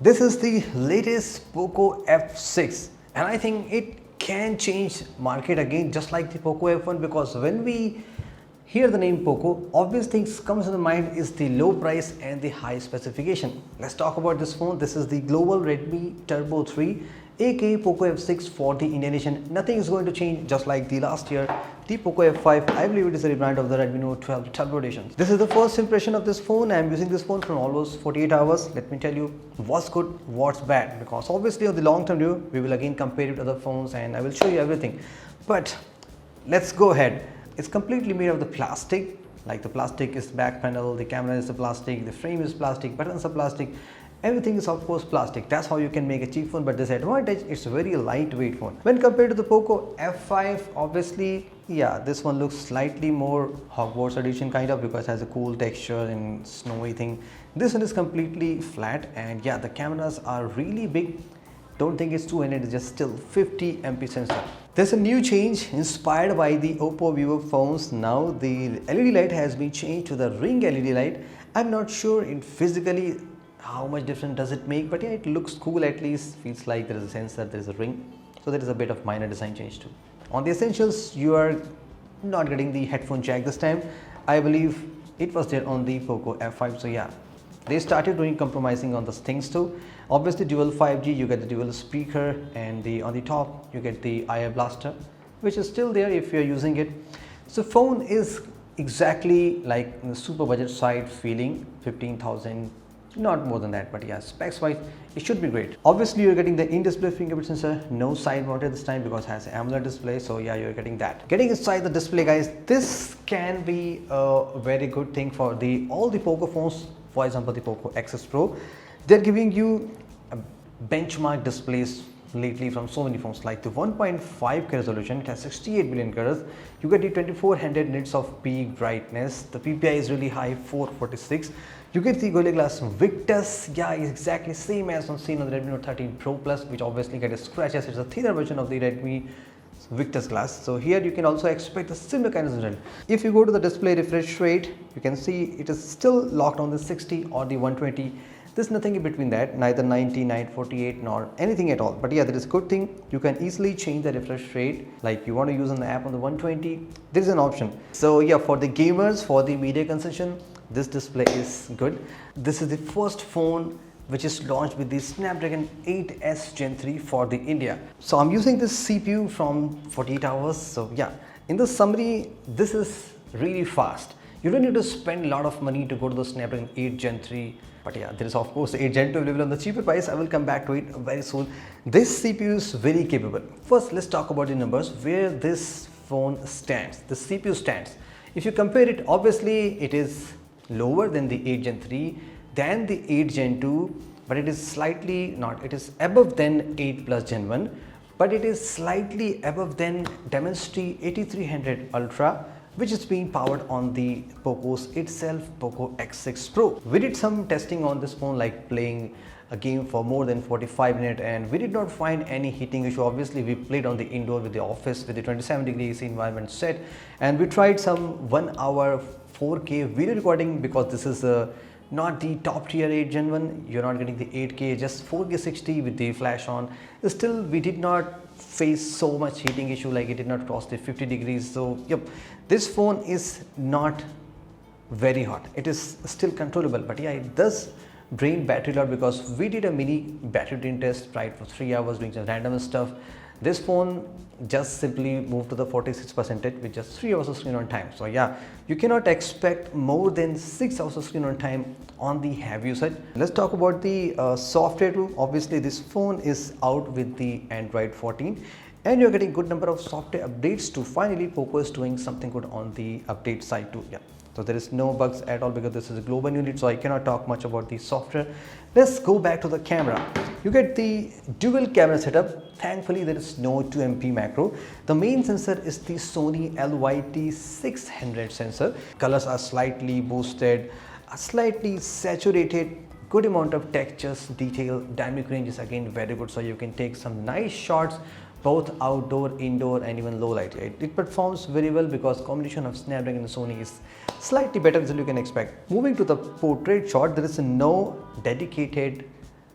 This is the latest Poco F6 and I think it can change market again just like the Poco F1, because when we hear the name Poco, obvious things comes to the mind is the low price and the high specification. Let's talk about this phone. This is the global Redmi Turbo 3 aka Poco F6 for the Indian edition. Nothing is going to change just like the last year. The Poco F5, I believe it is a rebrand of the Redmi Note 12 Turbo edition. This is the first impression of this phone. I am using this phone for almost 48 hours. Let me tell you what's good, what's bad, because obviously on the long term view, we will again compare it to other phones and I will show you everything. But let's go ahead. It's completely made of the plastic. Like the plastic is the back panel, the camera is the plastic, the frame is plastic, buttons are plastic. Everything is of course plastic. That's how you can make a cheap phone, but this advantage, it's a very lightweight phone. When compared to the Poco F5, obviously, yeah, this one looks slightly more Hogwarts edition kind of, because it has a cool texture and snowy thing. This one is completely flat and yeah, the cameras are really big. Don't think it's 200, it's just still 50 MP sensor. There's a new change inspired by the Oppo Vivo phones. Now the LED light has been changed to the ring LED light. I'm not sure in physically how much difference does it make, but yeah, it looks cool at least. Feels like there is a sensor, there is a ring. So there is a bit of minor design change too. On the essentials, you are not getting the headphone jack this time. I believe it was there on the Poco F5, so yeah. They started doing compromising on those things too. Obviously dual 5G, you get the dual speaker, and on the top you get the IR blaster, which is still there if you're using it. So phone is exactly like the super budget side feeling, 15,000, not more than that, but yeah, specs wise it should be great. Obviously you're getting the in-display fingerprint sensor, no side mounted this time because it has AMOLED display, so yeah, you're getting that. Getting inside the display, guys, this can be a very good thing for all the Poco phones. For example, the Poco XS Pro, they're giving you benchmark displays lately from so many phones, like the 1.5K resolution. It has 68 billion colors. You get the 2400 nits of peak brightness. The PPI is really high, 446. You get the Gorilla Glass Victus. Yeah, it's exactly same as on seen on the Redmi Note 13 Pro Plus, which obviously gets scratches. It's a thinner version of the Redmi Victus glass. So here you can also expect a similar kind of result. If you go to the display refresh rate, you can see it is still locked on the 60 or the 120. There's nothing in between that, neither 90, 948 nor anything at all. But yeah, that is a good thing. You can easily change the refresh rate. Like you want to use on the app on the 120, there is an option. So yeah, for the gamers, for the media consumption, this display is good. This is the first phone which is launched with the Snapdragon 8S Gen 3 for the India. So I'm using this CPU from 48 hours. So yeah, in the summary, this is really fast. You don't need to spend a lot of money to go to the Snapdragon 8 Gen 3. But yeah, there is of course 8 Gen 2 available on the cheaper price. I will come back to it very soon. This CPU is very capable. First, let's talk about the numbers, where this phone stands, the CPU stands. If you compare it, obviously it is lower than the 8 Gen 3, than the 8 Gen 2, but it is slightly not, it is above than 8 Plus Gen 1, but it is slightly above than Dimensity 8300 Ultra, which is being powered on the Poco's itself, Poco X6 Pro. We did some testing on this phone, like playing a game for more than 45 minutes, and we did not find any heating issue. Obviously we played on the indoor with the office with the 27-degree AC environment set, and we tried some 1 hour 4K video recording, because this is not the top tier 8 Gen 1, you're not getting the 8K, just 4K 60 with the flash on. Still, we did not face so much heating issue, like it did not cross the 50 degrees. So yep, this phone is not very hot. It is still controllable, but yeah, it does drain battery a lot, because we did a mini battery drain test, right, for 3 hours doing some random stuff. This phone just simply moved to the 46% with just 3 hours of screen on time. So yeah, you cannot expect more than 6 hours of screen on time on the heavy usage. Let's talk about the software too. Obviously this phone is out with the Android 14 and you're getting good number of software updates too. Finally, Poco is doing something good on the update side too. Yeah. So there is no bugs at all, because this is a global unit, so I cannot talk much about the software. Let's go back to the camera. You get the dual camera setup. Thankfully there is no 2MP macro. The main sensor is the Sony LYT600 sensor. Colors are slightly boosted, slightly saturated, good amount of textures, detail. Dynamic range is again very good, so you can take some nice shots both outdoor, indoor and even low light. It performs very well because combination of Snapdragon and Sony is slightly better than you can expect. Moving to the portrait shot, there is no dedicated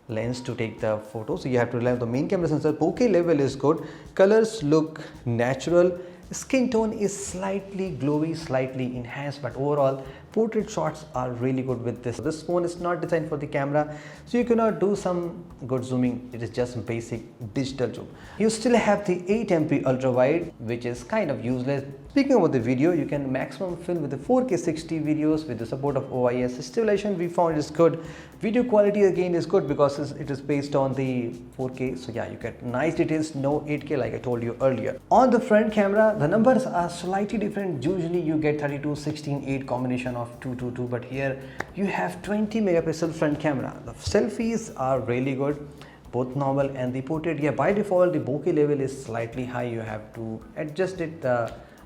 lens to take the photo, so you have to rely on the main camera sensor. Bokeh level is good, colors look natural, skin tone is slightly glowy, slightly enhanced, but overall portrait shots are really good with this. This phone is not designed for the camera, so you cannot do some good zooming. It is just basic digital zoom. You still have the 8MP ultra wide, which is kind of useless. Speaking about the video, you can maximum film with the 4K 60 videos with the support of OIS. Stabilization we found is good. Video quality again is good because it is based on the 4K, so yeah, you get nice details, no 8K like I told you earlier. On the front camera, the numbers are slightly different. Usually you get 32, 16, 8 combination of 222, but here you have 20 megapixel front camera. The selfies are really good, both normal and the portrait. Yeah, by default the bokeh level is slightly high. You have to adjust it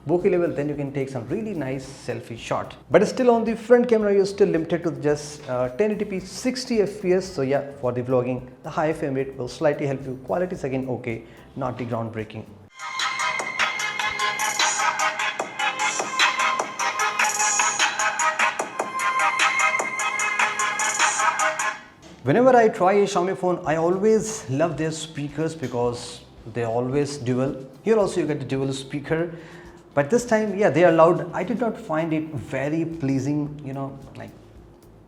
bokeh level, then you can take some really nice selfie shot. But still on the front camera you're still limited to just 1080p 60 fps. So yeah, for the vlogging the high frame rate will slightly help you. Quality is again okay, not the groundbreaking. Whenever I try a Xiaomi phone, I always love their speakers because they're always dual. Here also you get the dual speaker, but this time, yeah, they are loud. I did not find it very pleasing, you know, like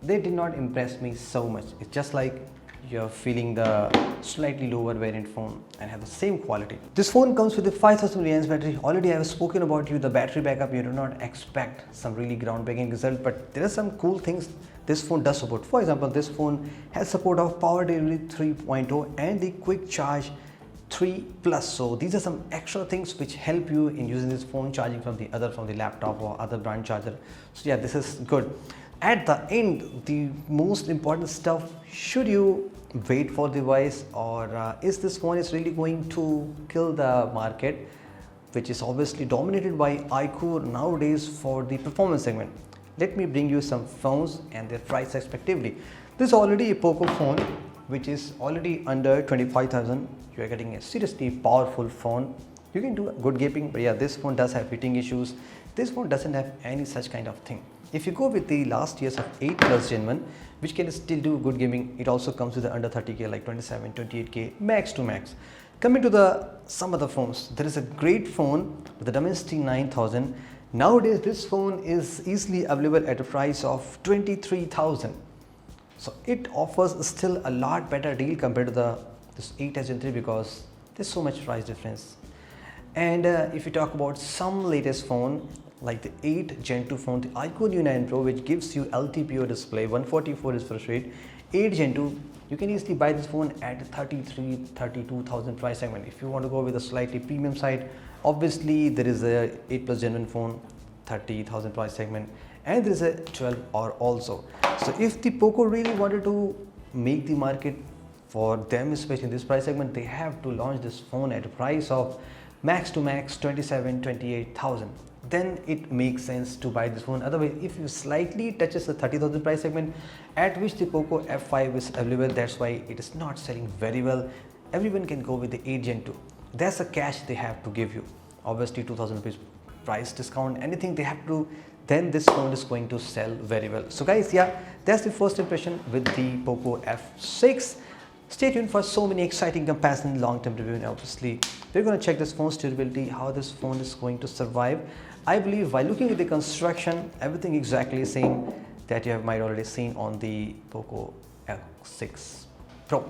they did not impress me so much. It's just like you're feeling the slightly lower variant phone and have the same quality. This phone comes with a 5000 mAh battery. Already I have spoken about you the battery backup. You do not expect some really groundbreaking result, but there are some cool things this phone does support. For example, this phone has support of Power Delivery 3.0 and the Quick Charge 3 Plus. So these are some extra things which help you in using this phone, charging from the laptop or other brand charger. So yeah, this is good. At the end, the most important stuff, should you wait for the device, or is this phone is really going to kill the market, which is obviously dominated by iQOO nowadays for the performance segment? Let me bring you some phones and their price respectively. This is already a Poco phone which is already under 25,000. You are getting a seriously powerful phone. You can do good gaming, but yeah, this phone does have heating issues. This phone doesn't have any such kind of thing. If you go with the last years of 8 Plus Gen 1, which can still do good gaming, it also comes with the under 30K like 27, 28K max to max. Coming to some other phones, there is a great phone with the Dimensity 9000. Nowadays this phone is easily available at a price of 23,000. So it offers still a lot better deal compared to this 8S Gen 3 because there's so much price difference. And if you talk about some latest phone like the 8 Gen 2 phone, the iQOO U9 Pro, which gives you LTPO display, 144 refresh rate, 8 Gen 2, you can easily buy this phone at 32,000 price segment. If you want to go with a slightly premium side, obviously there is a 8 Plus Gen 1 phone, 30,000 price segment, and there is a 12R also. So if the Poco really wanted to make the market for them, especially in this price segment, they have to launch this phone at a price of max to max 27, 28,000. Then it makes sense to buy this phone. Otherwise, if you slightly touches the 30,000 price segment at which the Poco F5 is available, that's why it is not selling very well. Everyone can go with the 8 Gen 2. That's a cash they have to give you. Obviously 2,000 rupees price discount, anything they have to, then this phone is going to sell very well. So guys, yeah, that's the first impression with the Poco F6. Stay tuned for so many exciting comparison, long-term review, and obviously we're going to check this phone's durability, how this phone is going to survive. I believe by looking at the construction, everything exactly same that you might already seen on the Poco F6 Pro.